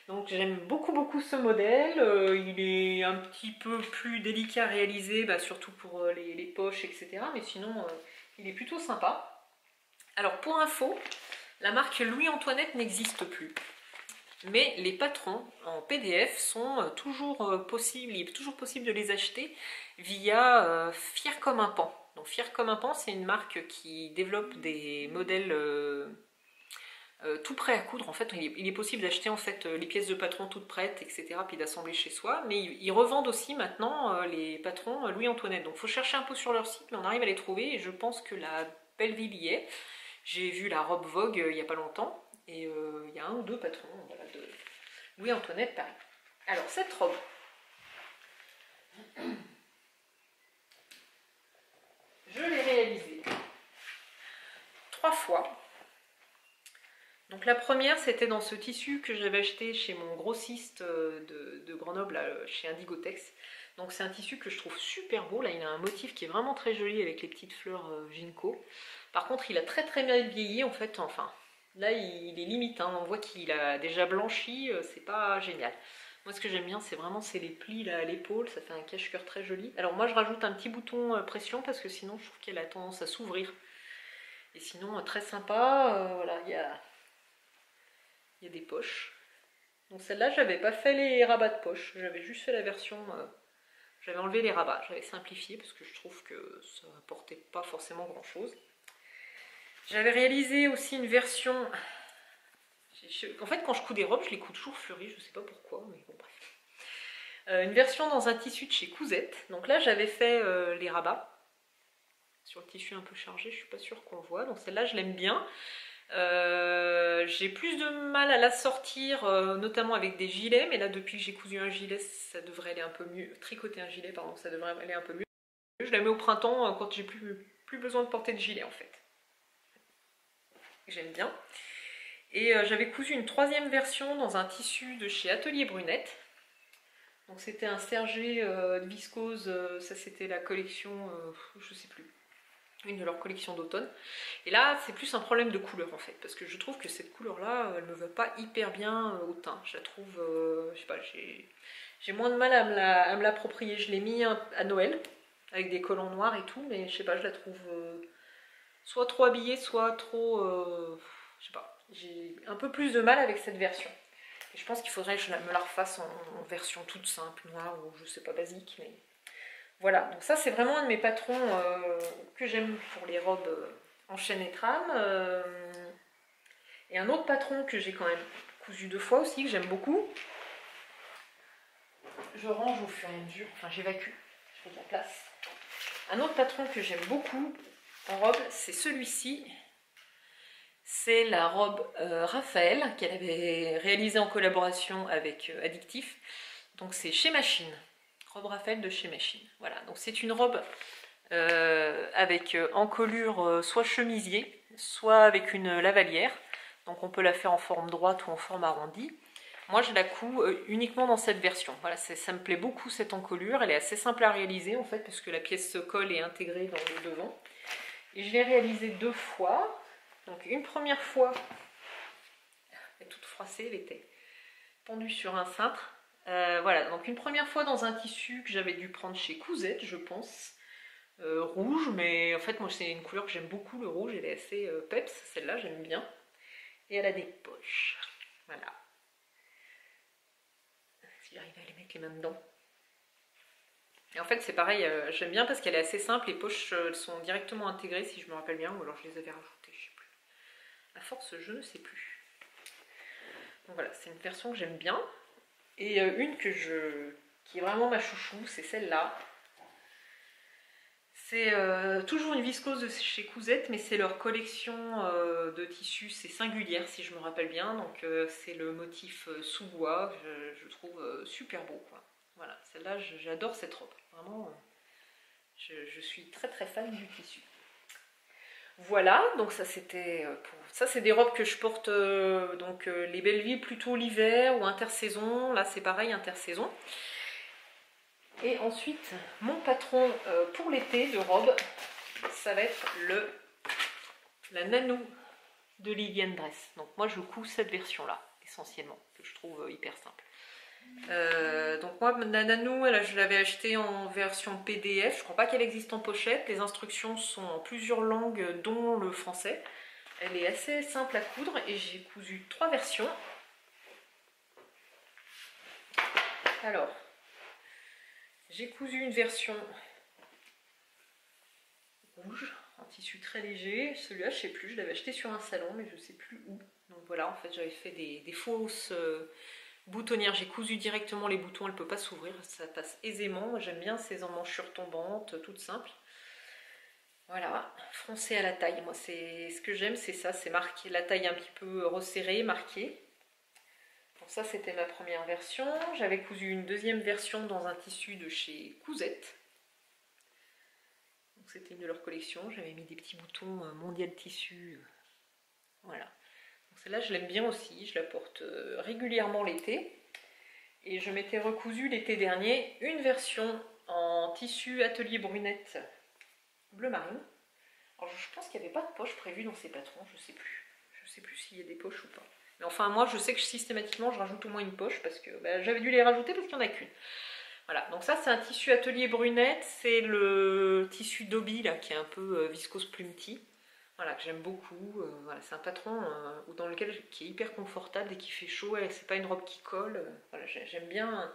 Donc j'aime beaucoup ce modèle, il est un petit peu plus délicat à réaliser, surtout pour les poches, etc. Mais sinon, il est plutôt sympa. Alors pour info, la marque Louis-Antoinette n'existe plus. Mais les patrons en PDF sont toujours possibles, il est toujours possible de les acheter via Fier comme un pan. Donc Fier comme un pan, c'est une marque qui développe des modèles... tout prêt à coudre. En fait, il est possible d'acheter en fait les pièces de patron toutes prêtes, etc. puis d'assembler chez soi. Mais ils revendent aussi maintenant les patrons Louis-Antoinette. Donc il faut chercher un peu sur leur site, mais on arrive à les trouver. Et je pense que la Belleville y est. J'ai vu la robe Vogue il n'y a pas longtemps. Et il y a 1 ou 2 patrons voilà, de Louis-Antoinette Paris. Alors cette robe, je l'ai réalisée 3 fois. Donc la première, c'était dans ce tissu que j'avais acheté chez mon grossiste de Grenoble, là, chez Indigotex. Donc c'est un tissu que je trouve super beau. Là, il a un motif qui est vraiment très joli avec les petites fleurs ginkgo. Par contre, il a très très bien vieilli en fait. Enfin, là, il est limite. Hein. On voit qu'il a déjà blanchi. C'est pas génial. Moi, ce que j'aime bien, c'est vraiment les plis là à l'épaule. Ça fait un cache-cœur très joli. Alors moi, je rajoute un petit bouton pression parce que sinon, je trouve qu'elle a tendance à s'ouvrir. Et sinon, très sympa. Voilà, il y a des poches. Donc celle-là, j'avais pas fait les rabats de poche. J'avais juste fait la version... j'avais enlevé les rabats. J'avais simplifié parce que je trouve que ça apportait pas forcément grand-chose. J'avais réalisé aussi une version... En fait, quand je couds des robes, je les couds toujours fleuries. Je sais pas pourquoi, mais bon, bref. Une version dans un tissu de chez Cousette. Donc là, j'avais fait les rabats. Sur le tissu un peu chargé, je suis pas sûre qu'on voit. Donc celle-là, je l'aime bien. J'ai plus de mal à la sortir, notamment avec des gilets, mais là depuis que j'ai cousu un gilet, ça devrait aller un peu mieux. Tricoter un gilet, pardon, ça devrait aller un peu mieux. Je la mets au printemps quand j'ai plus besoin de porter de gilet en fait. J'aime bien. Et j'avais cousu une troisième version dans un tissu de chez Atelier Brunette. Donc c'était un sergé de viscose, ça c'était la collection, je sais plus. Une de leurs collections d'automne. Et là, c'est plus un problème de couleur en fait, parce que je trouve que cette couleur-là, elle me va pas hyper bien au teint. Je la trouve, je sais pas, j'ai moins de mal à me l'approprier. Je l'ai mis à Noël, avec des collants noirs et tout, mais je sais pas, je la trouve soit trop habillée, soit trop, je sais pas. J'ai un peu plus de mal avec cette version. Et je pense qu'il faudrait que je me la refasse en version toute simple, noire, ou je sais pas, basique, mais... Voilà, donc ça c'est vraiment un de mes patrons que j'aime pour les robes en chaîne et trame. Et un autre patron que j'ai quand même cousu 2 fois aussi, que j'aime beaucoup. Je range au fur et à mesure, enfin j'évacue, je fais de la place. Un autre patron que j'aime beaucoup en robe, c'est celui-ci. C'est la robe Raphaël, qu'elle avait réalisée en collaboration avec Addictif. Donc c'est chez Machine. Robe Raphaël de chez Machine. Voilà, donc c'est une robe avec encolure soit chemisier, soit avec une lavalière. Donc on peut la faire en forme droite ou en forme arrondie. Moi je la couds uniquement dans cette version. Voilà, ça me plaît beaucoup cette encolure. Elle est assez simple à réaliser en fait parce que la pièce se colle et est intégrée dans le devant. Et je l'ai réalisée 2 fois. Donc une première fois, elle est toute froissée, elle était pendue sur un cintre. Voilà, donc une première fois dans un tissu que j'avais dû prendre chez Cousette, je pense, rouge, mais en fait moi c'est une couleur que j'aime beaucoup, le rouge, elle est assez peps, celle-là j'aime bien, et elle a des poches, voilà, si j'arrive à les mettre les mains dedans. Et en fait c'est pareil, j'aime bien parce qu'elle est assez simple, les poches sont directement intégrées si je me rappelle bien, ou alors je les avais rajoutées, je sais plus. À force, je ne sais plus. Donc voilà, c'est une version que j'aime bien. Et une qui est vraiment ma chouchou, c'est celle-là. C'est toujours une viscose de chez Cousette, mais c'est leur collection de tissus, c'est singulière si je me rappelle bien. Donc c'est le motif sous-bois, je trouve super beau, quoi. Voilà, celle-là, j'adore cette robe. Vraiment, je suis très très fan du tissu. Voilà, donc ça c'était pour... Ça c'est des robes que je porte donc les belles vies plutôt l'hiver ou intersaison. Là c'est pareil, intersaison. Et ensuite, mon patron pour l'été de robe, ça va être la Nanou de Liliane Dress. Donc moi je couds cette version-là, essentiellement, que je trouve hyper simple. Donc moi la Nanou, je l'avais achetée en version PDF, je crois pas qu'elle existe en pochette, les instructions sont en plusieurs langues dont le français. Elle est assez simple à coudre et j'ai cousu 3 versions. Alors, j'ai cousu une version rouge, en tissu très léger, celui-là je sais plus, je l'avais acheté sur un salon mais je sais plus où. Donc voilà, en fait j'avais fait des fausses... boutonnière, j'ai cousu directement les boutons, elle ne peut pas s'ouvrir, ça passe aisément. J'aime bien ces emmanchure tombantes, toutes simples. Voilà, froncé à la taille. Moi, c'est ce que j'aime, c'est ça, c'est marqué, la taille un petit peu resserrée, marquée. Donc ça, c'était ma première version. J'avais cousu une deuxième version dans un tissu de chez Cousette. Donc c'était une de leurs collections. J'avais mis des petits boutons Mondial Tissu. Voilà. Celle-là, je l'aime bien aussi, je la porte régulièrement l'été. Et je m'étais recousu l'été dernier une version en tissu atelier brunette bleu marine. Alors je pense qu'il n'y avait pas de poche prévue dans ces patrons, je sais plus. Je sais plus s'il y a des poches ou pas. Mais enfin moi je sais que systématiquement je rajoute au moins une poche parce que j'avais dû les rajouter parce qu'il n'y en a qu'une. Voilà, donc ça c'est un tissu atelier brunette, c'est le tissu Dobby là qui est un peu viscose plumetis. Voilà, que j'aime beaucoup. Voilà, c'est un patron dans lequel qui est hyper confortable et qui fait chaud. Et c'est pas une robe qui colle. Voilà, j'aime bien,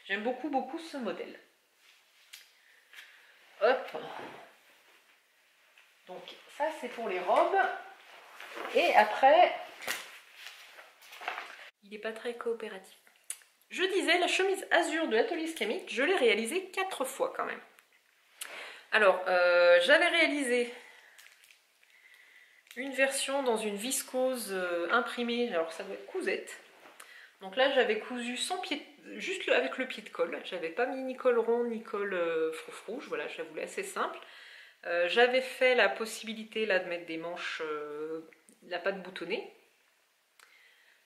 j'aime beaucoup ce modèle. Hop. Donc ça c'est pour les robes. Et après, il n'est pas très coopératif. Je disais, la chemise azur de l'atelier Scamit, je l'ai réalisée 4 fois quand même. Alors, j'avais réalisé une version dans une viscose imprimée, alors ça doit être cousette. Donc là j'avais cousu sans pied, juste avec le pied de colle, j'avais pas mis ni col rond ni col froufrouge, voilà, je la voulais assez simple. J'avais fait la possibilité là de mettre des manches, la pâte boutonnée.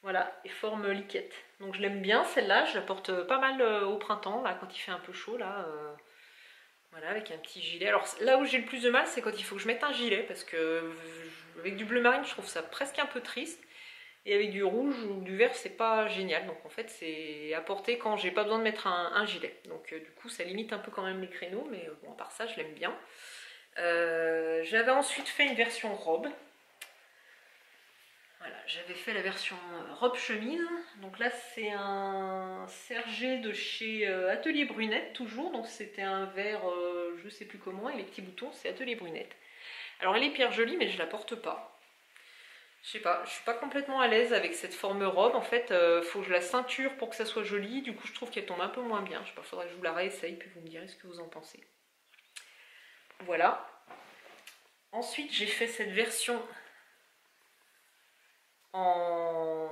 Voilà, et forme liquette. Donc je l'aime bien celle-là, je la porte pas mal au printemps, là quand il fait un peu chaud là. Voilà, avec un petit gilet. Alors là où j'ai le plus de mal, c'est quand il faut que je mette un gilet, parce que avec du bleu marine, je trouve ça presque un peu triste. Et avec du rouge ou du vert, c'est pas génial. Donc en fait, c'est à porter quand j'ai pas besoin de mettre un gilet. Donc du coup, ça limite un peu quand même les créneaux, mais bon, à part ça, je l'aime bien. J'avais ensuite fait une version robe. Voilà, j'avais fait la version robe chemise. Donc là, c'est un sergé de chez Atelier Brunette, toujours. Donc c'était un vert, je sais plus comment, et les petits boutons, c'est Atelier Brunette. Alors elle est hyper jolie, mais je la porte pas. Je sais pas, je suis pas complètement à l'aise avec cette forme robe. En fait, faut que je la ceinture pour que ça soit joli. Du coup, je trouve qu'elle tombe un peu moins bien. Je sais pas, faudrait que je vous la réessaye, puis vous me direz ce que vous en pensez. Voilà. Ensuite, j'ai fait cette version en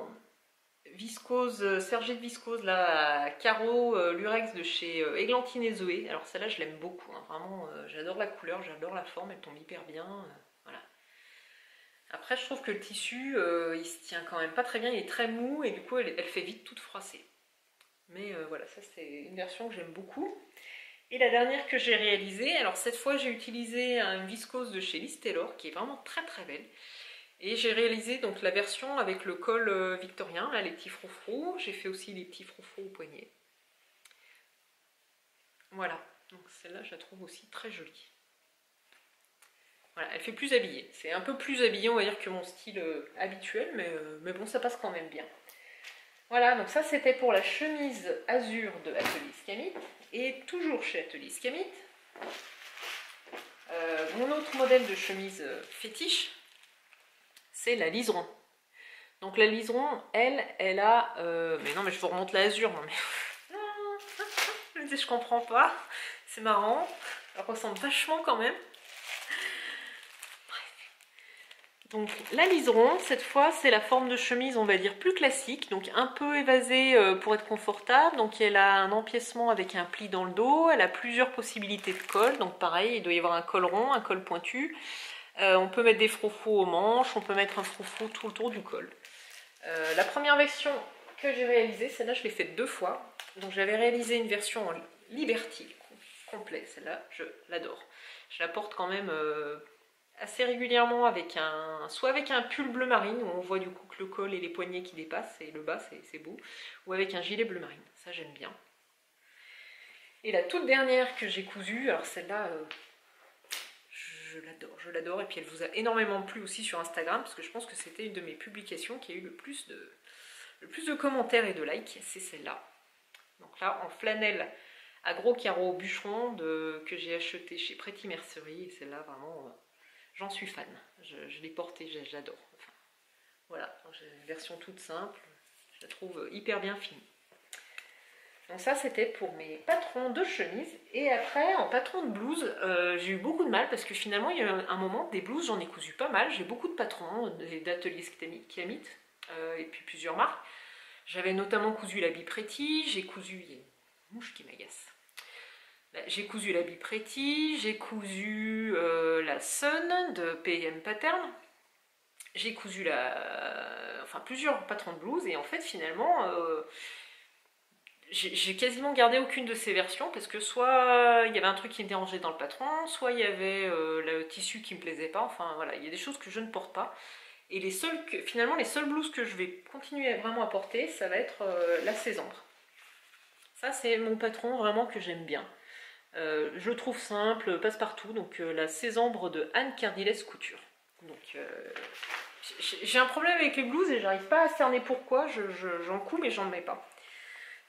viscose, sergée de viscose, là, à carreaux lurex de chez Églantine et Zoé. Alors celle-là, je l'aime beaucoup, hein. Vraiment, j'adore la couleur, j'adore la forme, elle tombe hyper bien. Voilà. Après, je trouve que le tissu, il se tient quand même pas très bien, il est très mou et du coup, elle fait vite toute froisser. Mais voilà, ça c'est une version que j'aime beaucoup. Et la dernière que j'ai réalisée, alors cette fois, j'ai utilisé une viscose de chez Liz Taylor, qui est vraiment très très belle. Et j'ai réalisé donc la version avec le col victorien, là, les petits froufrous. J'ai fait aussi les petits froufrous au poignet. Voilà, donc celle-là, je la trouve aussi très jolie. Voilà, elle fait plus habillée. C'est un peu plus habillé, on va dire, que mon style habituel, mais bon, ça passe quand même bien. Voilà, donc ça, c'était pour la chemise azur de Atelier Scamit. Et toujours chez Atelier Scamit, mon autre modèle de chemise fétiche, c'est la liseron. Donc la liseron, elle a... mais non, mais je vous remonte la azur, non mais... je comprends pas, c'est marrant, elle ressemble vachement quand même. Donc la liseron, cette fois, c'est la forme de chemise, on va dire, plus classique, donc un peu évasée pour être confortable. Donc elle a un empiècement avec un pli dans le dos, elle a plusieurs possibilités de col, donc pareil, il doit y avoir un col rond, un col pointu. On peut mettre des froufrous aux manches, on peut mettre un froufrou tout le tour du col. La première version que j'ai réalisée, celle-là je l'ai faite 2 fois. Donc j'avais réalisé une version en Liberty complet, celle-là je l'adore. Je la porte quand même assez régulièrement avec soit avec un pull bleu marine où on voit du coup que le col et les poignets qui dépassent et le bas c'est beau, ou avec un gilet bleu marine, ça j'aime bien. Et la toute dernière que j'ai cousue, alors celle-là je l'adore et puis elle vous a énormément plu aussi sur Instagram parce que je pense que c'était une de mes publications qui a eu le plus de commentaires et de likes, c'est celle-là. Donc là en flanelle à gros carreaux bûcheron que j'ai acheté chez Pretty Mercerie et celle-là vraiment j'en suis fan, je l'ai portée, j'adore. Enfin, voilà, j'ai une version toute simple, je la trouve hyper bien finie. Donc ça c'était pour mes patrons de chemise. Et après en patron de blouse, j'ai eu beaucoup de mal parce que finalement il y a eu un moment, des blouses j'en ai cousu pas mal. J'ai beaucoup de patrons d'ateliers Scamit et puis plusieurs marques. J'avais notamment cousu la Pretty, j'ai cousu, il y a une mouche qui m'agace. J'ai cousu la Pretty, j'ai cousu la Sun de PM Pattern. J'ai cousu plusieurs patrons de blouse et en fait finalement j'ai quasiment gardé aucune de ces versions parce que soit il y avait un truc qui me dérangeait dans le patron, soit il y avait le tissu qui me plaisait pas. Enfin voilà, il y a des choses que je ne porte pas. Et finalement, les seules blouses que je vais continuer vraiment à porter, ça va être la Sésambre. Ça, c'est mon patron vraiment que j'aime bien. Je le trouve simple, passe-partout. Donc la Sésambre de Anne Cardilès Couture. Donc j'ai un problème avec les blouses et j'arrive pas à cerner pourquoi. J'en couds mais j'en mets pas.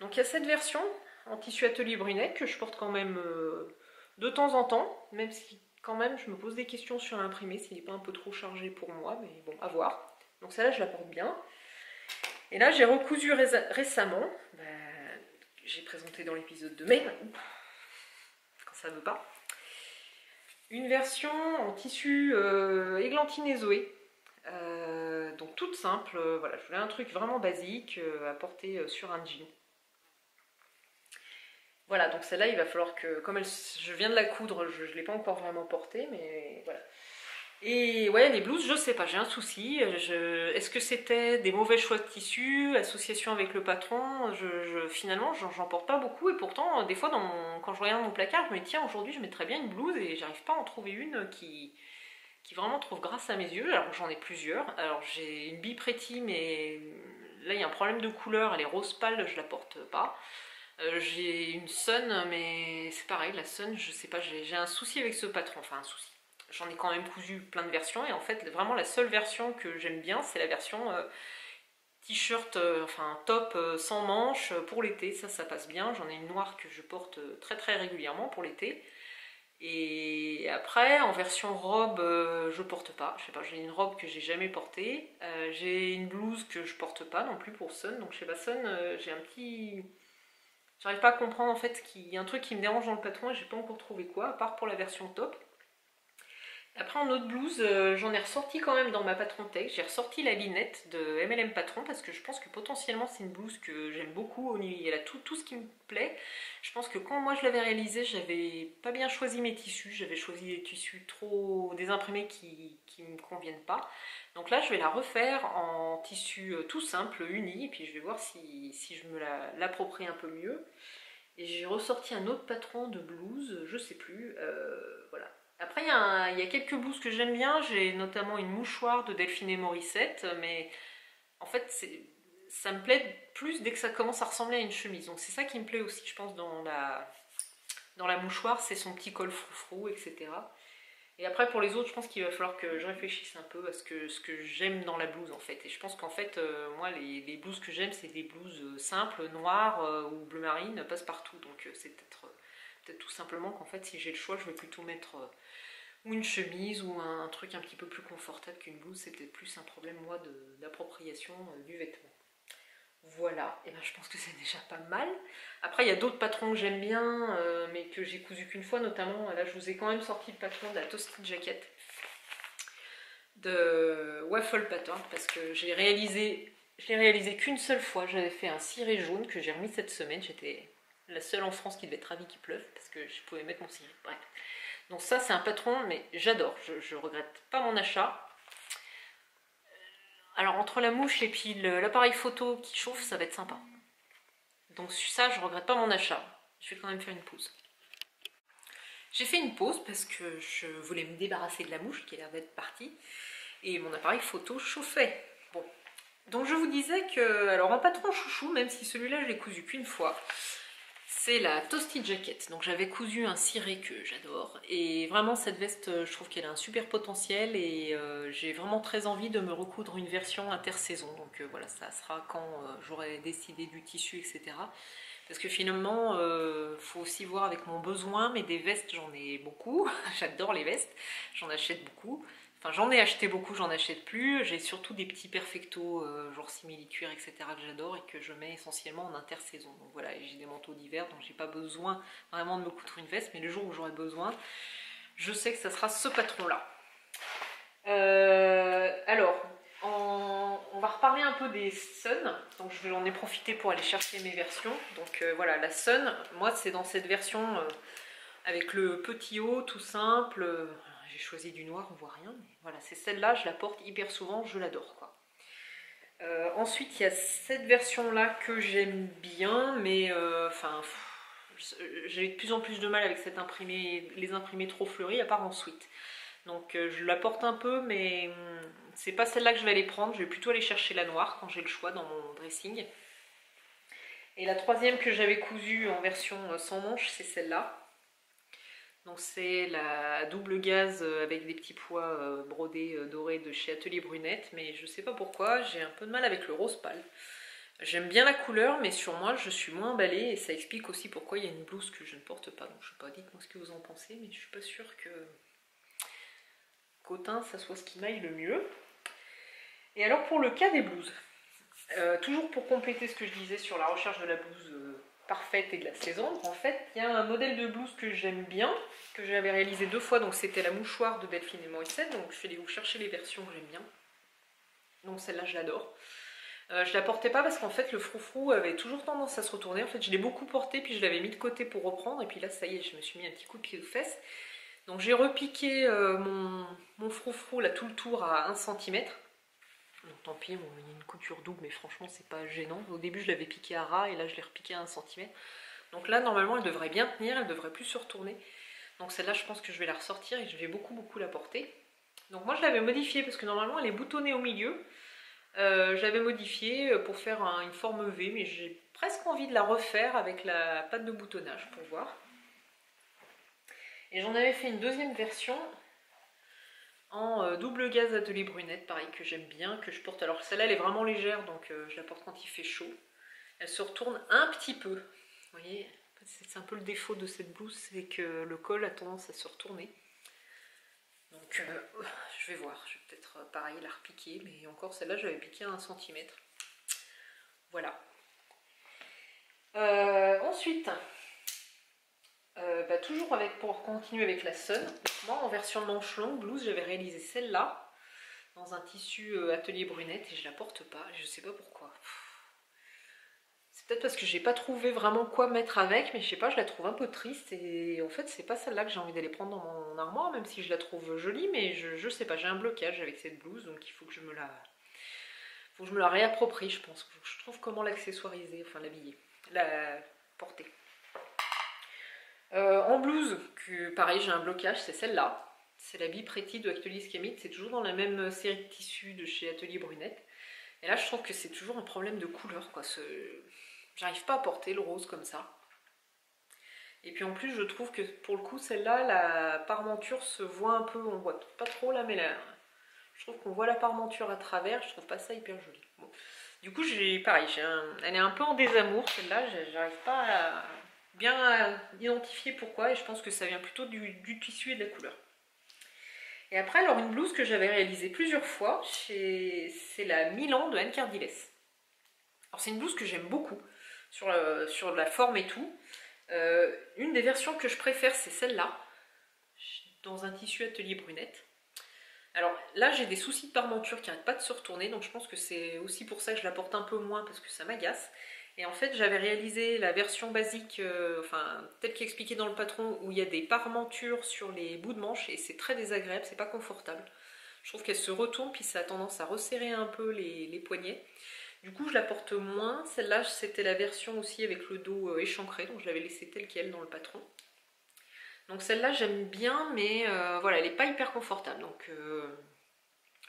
Donc il y a cette version en tissu atelier Brunette que je porte quand même de temps en temps, même si quand même je me pose des questions sur l'imprimé, s'il n'est pas un peu trop chargé pour moi, mais bon, à voir. Donc celle-là je la porte bien. Et là j'ai recousu récemment, j'ai présenté dans l'épisode de mai, quand ça ne veut pas, une version en tissu Églantine et Zoé. Donc toute simple, voilà, je voulais un truc vraiment basique à porter sur un jean. Voilà, donc celle-là, il va falloir que, comme je viens de la coudre, je ne l'ai pas encore vraiment portée, mais voilà. Et ouais, les blouses, je sais pas, j'ai un souci. Est-ce que c'était des mauvais choix de tissu, association avec le patron? Finalement, j'en porte pas beaucoup, et pourtant, des fois, quand je regarde mon placard, je me dis, tiens, aujourd'hui, je mettrais bien une blouse, et j'arrive pas à en trouver une qui vraiment trouve grâce à mes yeux. Alors j'en ai plusieurs. Alors j'ai une Be Pretty, mais là, il y a un problème de couleur, elle est rose pâle, je la porte pas. J'ai une Sun, mais c'est pareil, la Sun, je sais pas, j'ai un souci avec ce patron, enfin un souci. J'en ai quand même cousu plein de versions, et en fait, vraiment la seule version que j'aime bien, c'est la version t-shirt, enfin top sans manches pour l'été, ça passe bien. J'en ai une noire que je porte très très régulièrement pour l'été. Et après, en version robe, je porte pas. Je sais pas, j'ai une robe que j'ai jamais portée. J'ai une blouse que je porte pas non plus pour Sun, donc chez Sun, j'ai un petit... J'arrive pas à comprendre en fait qu'il y a un truc qui me dérange dans le patron et j'ai pas encore trouvé quoi, à part pour la version top. Après en autre blouse, j'en ai ressorti quand même dans ma patron tech. J'ai ressorti la Linette de MLM Patron parce que je pense que potentiellement c'est une blouse que j'aime beaucoup. Elle a tout ce qui me plaît. Je pense que quand moi je l'avais réalisée, j'avais pas bien choisi mes tissus. J'avais choisi des tissus des imprimés qui me conviennent pas. Donc là je vais la refaire en tissu tout simple, uni, et puis je vais voir si je me l'approprie un peu mieux. Et j'ai ressorti un autre patron de blouse, je sais plus, voilà. Après il y a quelques blouses que j'aime bien, j'ai notamment une mouchoir de Delphine et Morissette, mais en fait ça me plaît plus dès que ça commence à ressembler à une chemise. Donc c'est ça qui me plaît aussi, je pense, dans la mouchoir, c'est son petit col froufrou, etc. Et après pour les autres, je pense qu'il va falloir que je réfléchisse un peu à ce que j'aime dans la blouse en fait. Et je pense qu'en fait, moi les blouses que j'aime, c'est des blouses simples, noires ou bleu marine, passe-partout. Donc c'est peut-être tout simplement qu'en fait si j'ai le choix, je vais plutôt mettre ou une chemise ou un truc un petit peu plus confortable qu'une blouse. C'est peut-être plus un problème moi d'appropriation du vêtement. Voilà, et ben je pense que c'est déjà pas mal. Après il y a d'autres patrons que j'aime bien, mais que j'ai cousu qu'une fois, notamment là je vous ai quand même sorti le patron de la Toasted Jacket de Waffle Pattern, parce que je l'ai réalisé qu'une seule fois. J'avais fait un ciré jaune que j'ai remis cette semaine. J'étais la seule en France qui devait être ravie qu'il pleuve, parce que je pouvais mettre mon ciré. Bref. Donc ça c'est un patron, mais j'adore, je regrette pas mon achat. Alors entre la mouche et puis l'appareil photo qui chauffe, ça va être sympa. Donc ça, je regrette pas mon achat. Je vais quand même faire une pause. J'ai fait une pause parce que je voulais me débarrasser de la mouche qui a l'air d'être partie. Et mon appareil photo chauffait. Bon. Donc je vous disais que, alors un patron chouchou, même si celui-là je l'ai cousu qu'une fois, c'est la Toasted Jacket. Donc j'avais cousu un ciré que j'adore, et vraiment cette veste, je trouve qu'elle a un super potentiel, et j'ai vraiment très envie de me recoudre une version intersaison. Donc voilà, ça sera quand j'aurai décidé du tissu, etc. Parce que finalement, faut aussi voir avec mon besoin, mais des vestes j'en ai beaucoup, j'adore les vestes, j'en achète beaucoup. Enfin, j'en ai acheté beaucoup, j'en achète plus. J'ai surtout des petits perfectos, genre simili-cuir, etc. que j'adore et que je mets essentiellement en intersaison. Donc voilà, j'ai des manteaux d'hiver, donc j'ai pas besoin vraiment de me coudre une veste. Mais le jour où j'aurai besoin, je sais que ça sera ce patron-là. Alors, on va reparler un peu des Sun. Donc j'en ai profité pour aller chercher mes versions. Donc voilà, la Sun, moi c'est dans cette version avec le petit haut tout simple. J'ai choisi du noir, on voit rien, mais voilà, c'est celle-là, je la porte hyper souvent, je l'adore quoi. Ensuite, il y a cette version-là que j'aime bien, mais j'ai de plus en plus de mal avec les imprimés trop fleuris, à part ensuite. Donc je la porte un peu, mais c'est pas celle-là que je vais aller prendre. Je vais plutôt aller chercher la noire quand j'ai le choix dans mon dressing. Et la troisième que j'avais cousue en version sans manche, c'est celle-là. Donc c'est la double gaze avec des petits pois brodés dorés de chez Atelier Brunette, mais je sais pas pourquoi, j'ai un peu de mal avec le rose pâle. J'aime bien la couleur, mais sur moi je suis moins emballée et ça explique aussi pourquoi il y a une blouse que je ne porte pas. Donc je sais pas, dites-moi ce que vous en pensez, mais je suis pas sûre que qu'au teint ça soit ce qui m'aille le mieux. Et alors pour le cas des blouses, toujours pour compléter ce que je disais sur la recherche de la blouse parfaite et de la saison, en fait il y a un modèle de blouse que j'aime bien, que j'avais réalisé 2 fois, donc c'était la mouchoir de Delphine et Morissette, donc je vais vous chercher les versions que j'aime bien. Donc celle-là je l'adore. Je la portais pas parce qu'en fait le froufrou avait toujours tendance à se retourner. En fait je l'ai beaucoup porté, puis je l'avais mis de côté pour reprendre, et puis là ça y est, je me suis mis un petit coup de pied aux fesses. Donc j'ai repiqué mon froufrou là tout le tour à 1 cm. Donc tant pis, bon, il y a une couture double, mais franchement c'est pas gênant. Au début je l'avais piqué à ras et là je l'ai repiqué à 1 cm. Donc là normalement elle devrait bien tenir, elle devrait plus se retourner. Donc celle-là je pense que je vais la ressortir et je vais beaucoup la porter. Donc moi je l'avais modifiée parce que normalement elle est boutonnée au milieu. Je l'avais modifiée pour faire une forme V, mais j'ai presque envie de la refaire avec la patte de boutonnage pour voir. Et j'en avais fait une deuxième version en double gaze Atelier Brunette, pareil, que j'aime bien, que je porte. Alors celle-là elle est vraiment légère, donc je la porte quand il fait chaud. Elle se retourne un petit peu, vous voyez, c'est un peu le défaut de cette blouse, c'est que le col a tendance à se retourner. Donc je vais voir, je vais peut-être pareil la repiquer, mais encore celle-là j'avais piqué à 1 cm. Voilà. Ensuite, toujours pour continuer avec la Sun, moi en version manche longue blouse j'avais réalisé celle-là dans un tissu Atelier Brunette et je la porte pas, je sais pas pourquoi. C'est peut-être parce que j'ai pas trouvé vraiment quoi mettre avec, mais je sais pas, je la trouve un peu triste et en fait c'est pas celle-là que j'ai envie d'aller prendre dans mon armoire, même si je la trouve jolie, mais je sais pas, j'ai un blocage avec cette blouse, donc il faut que je me la réapproprie, je pense. Faut que je trouve comment l'accessoiriser, enfin l'habiller, la porter. En blouse, pareil j'ai un blocage, c'est celle-là. C'est la Be Pretty de Atelier Scamite, c'est toujours dans la même série de tissus de chez Atelier Brunette. Et là je trouve que c'est toujours un problème de couleur, quoi. J'arrive pas à porter le rose comme ça. Et puis en plus je trouve que pour le coup celle-là, la parmenture se voit un peu, on voit pas trop là, mais là, je trouve qu'on voit la parmenture à travers, je trouve pas ça hyper joli. Bon. Du coup pareil, elle est un peu en désamour celle-là, j'arrive pas à bien identifier pourquoi, et je pense que ça vient plutôt du tissu et de la couleur. Et après, alors une blouse que j'avais réalisée plusieurs fois, c'est la Milan de Anne Cardiles. Alors c'est une blouse que j'aime beaucoup, sur la forme et tout. Une des versions que je préfère, c'est celle-là, dans un tissu Atelier Brunette. Alors là, j'ai des soucis de parmenture qui n'arrêtent pas de se retourner, donc je pense que c'est aussi pour ça que je la porte un peu moins, parce que ça m'agace. Et en fait, j'avais réalisé la version basique, telle qu'expliquée dans le patron, où il y a des parmentures sur les bouts de manche, et c'est très désagréable, c'est pas confortable. Je trouve qu'elle se retourne, puis ça a tendance à resserrer un peu les poignets. Du coup, je la porte moins. Celle-là, c'était la version aussi avec le dos échancré, donc je l'avais laissée telle qu'elle dans le patron. Donc celle-là, j'aime bien, mais voilà, elle n'est pas hyper confortable. Donc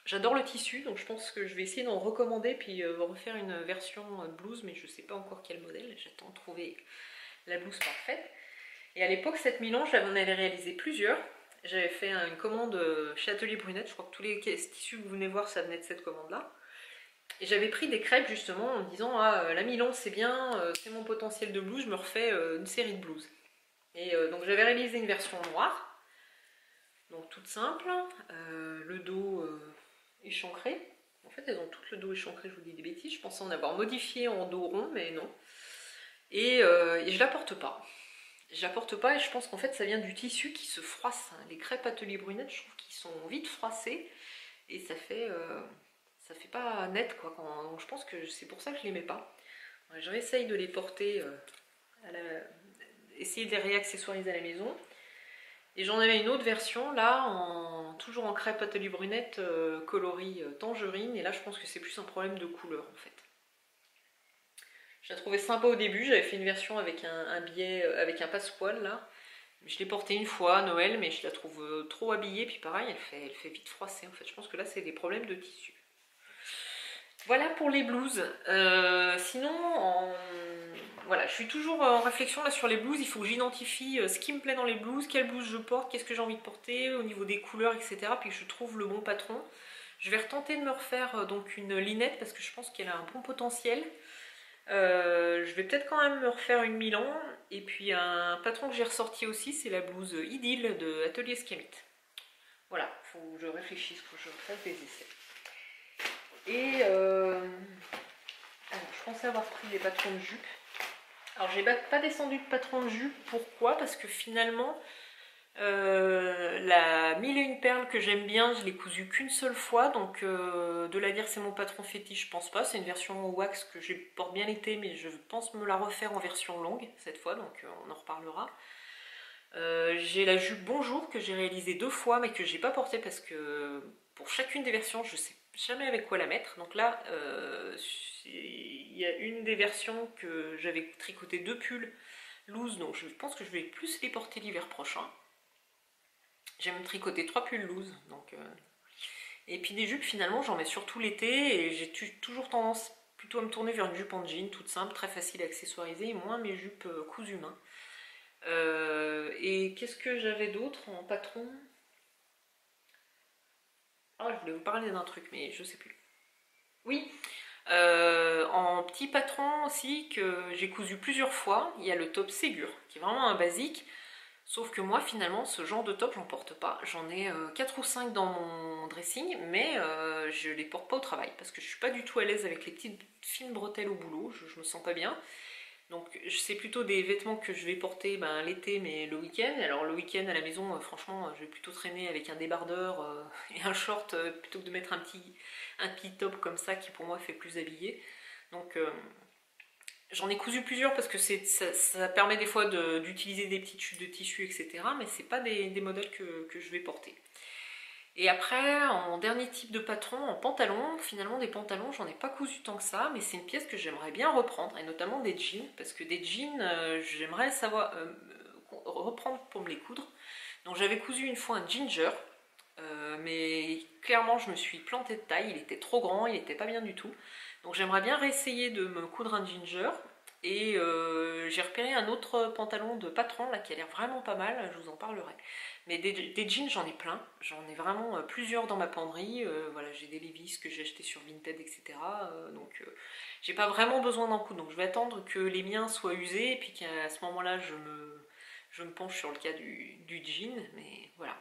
j'adore le tissu, donc je pense que je vais essayer d'en recommander, puis refaire une version blouse, mais je ne sais pas encore quel modèle. J'attends de trouver la blouse parfaite. Et à l'époque, cette Milan, j'en avais réalisé plusieurs. J'avais fait une commande chez Atelier Brunette. Je crois que tous les tissus que vous venez voir, ça venait de cette commande-là. Et j'avais pris des crêpes justement en me disant ah la Milan c'est bien, c'est mon potentiel de blouse, je me refais une série de blouses. Et donc j'avais réalisé une version noire, donc toute simple, le dos échancré. En fait elles ont toutes le dos échancré, je vous dis des bêtises, je pensais en avoir modifié en dos rond mais non. Et je la porte pas. Je la porte pas et je pense qu'en fait ça vient du tissu qui se froisse. Les crêpes Atelier Brunette, je trouve qu'ils sont vite froissés et ça fait pas net quoi, donc je pense que c'est pour ça que je les mets pas. Je réessaye de les porter, essayer de les réaccessoiriser à la maison. Et j'en avais une autre version là, toujours en crêpe atelier brunette, coloris tangerine, et là je pense que c'est plus un problème de couleur en fait. Je la trouvais sympa au début, j'avais fait une version avec un billet, avec un passepoil là. Je l'ai portée une fois à Noël, mais je la trouve trop habillée, puis pareil, elle fait vite froisser en fait. Je pense que là c'est des problèmes de tissu. Voilà pour les blouses. Sinon, voilà, je suis toujours en réflexion là sur les blouses. Il faut que j'identifie ce qui me plaît dans les blouses, quelle blouse je porte, qu'est-ce que j'ai envie de porter au niveau des couleurs, etc. Puis que je trouve le bon patron. Je vais retenter de me refaire donc une linette parce que je pense qu'elle a un bon potentiel. Je vais peut-être quand même me refaire une Milan. Et puis un patron que j'ai ressorti aussi, c'est la blouse Idylle de Atelier Scamit. Voilà, il faut que je réfléchisse, il faut que je fasse des essais. Et alors, je pensais avoir pris des patrons de jupe. Alors j'ai pas descendu de patron de jupe, pourquoi? Parce que finalement la 1001 perles que j'aime bien, je l'ai cousue qu'une seule fois, donc de la dire c'est mon patron fétiche, je pense pas. C'est une version wax que je porte bien l'été, mais je pense me la refaire en version longue cette fois, donc on en reparlera. J'ai la jupe Bonjour que j'ai réalisée 2 fois mais que j'ai pas portée parce que pour chacune des versions je sais jamais avec quoi la mettre. Donc là il y a une des versions que j'avais tricoté 2 pulls loose, donc je pense que je vais plus les porter l'hiver prochain. J'ai même tricoté 3 pulls loose, donc et puis des jupes finalement j'en mets surtout l'été, et j'ai toujours tendance plutôt à me tourner vers une jupe en jean toute simple, très facile à accessoiriser, et moins mes jupes cousues main. Et qu'est-ce que j'avais d'autre en patron? Ah, je voulais vous parler d'un truc, mais je sais plus. Oui, en petit patron aussi, que j'ai cousu plusieurs fois, il y a le top Ségur, qui est vraiment un basique. Sauf que moi, finalement, ce genre de top, j'en porte pas. J'en ai 4 ou 5 dans mon dressing, mais je les porte pas au travail, parce que je suis pas du tout à l'aise avec les petites fines bretelles au boulot, je me sens pas bien. Donc c'est plutôt des vêtements que je vais porter l'été, mais le week-end. Alors le week-end à la maison, franchement, je vais plutôt traîner avec un débardeur et un short plutôt que de mettre un petit top comme ça qui pour moi fait plus habillé. Donc j'en ai cousu plusieurs parce que ça permet des fois d'utiliser des petites chutes de tissu, etc. Mais c'est pas des modèles que je vais porter. Et après, en dernier type de patron, en pantalon, finalement des pantalons, j'en ai pas cousu tant que ça, mais c'est une pièce que j'aimerais bien reprendre, et notamment des jeans, parce que des jeans, j'aimerais savoir reprendre pour me les coudre. Donc j'avais cousu une fois un ginger, mais clairement je me suis plantée de taille, il était trop grand, il était pas bien du tout. Donc j'aimerais bien réessayer de me coudre un ginger, et j'ai repéré un autre pantalon de patron là qui a l'air vraiment pas mal, je vous en parlerai. Mais des jeans, j'en ai plein, j'en ai vraiment plusieurs dans ma penderie. Voilà, j'ai des Levi's que j'ai acheté sur Vinted, etc. Donc j'ai pas vraiment besoin d'en coudre. Donc je vais attendre que les miens soient usés, et puis qu'à ce moment-là, je me penche sur le cas du jean. Mais voilà.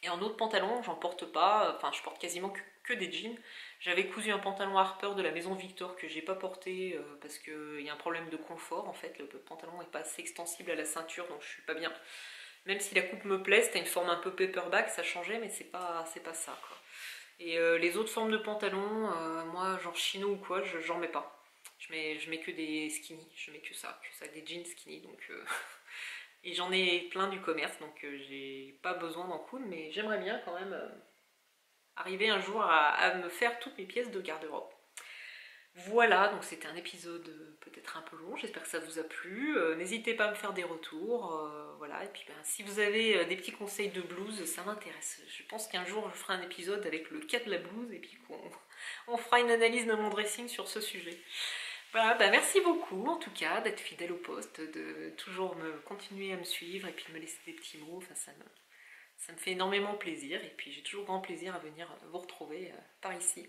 Et en autre pantalon, j'en porte pas, enfin je porte quasiment que des jeans. J'avais cousu un pantalon Harper de la maison Victor que j'ai pas porté parce qu'il y a un problème de confort en fait. Le pantalon n'est pas assez extensible à la ceinture, donc je suis pas bien. Même si la coupe me plaît, c'était une forme un peu paperback, ça changeait, mais c'est pas ça, quoi. Et les autres formes de pantalons, moi, genre chino ou quoi, j'en mets pas. Je mets que des skinny, je mets que ça, des jeans skinny, donc... Et j'en ai plein du commerce, donc j'ai pas besoin d'en coudre, mais j'aimerais bien quand même arriver un jour à me faire toutes mes pièces de garde-robe. Voilà, donc c'était un épisode peut-être un peu long, j'espère que ça vous a plu. N'hésitez pas à me faire des retours, voilà. Et puis si vous avez des petits conseils de blouse, ça m'intéresse. Je pense qu'un jour je ferai un épisode avec le cas de la blouse, et puis qu'on fera une analyse de mon dressing sur ce sujet. Voilà, merci beaucoup en tout cas d'être fidèle au poste, de toujours continuer à me suivre et puis de me laisser des petits mots. Enfin, ça me fait énormément plaisir, et puis j'ai toujours grand plaisir à venir vous retrouver par ici.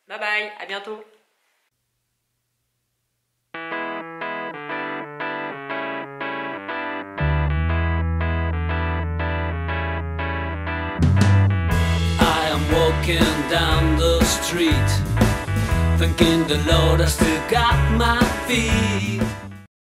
Bye bye, à bientôt. I am walking down the street, thanking the Lord I still got my feet.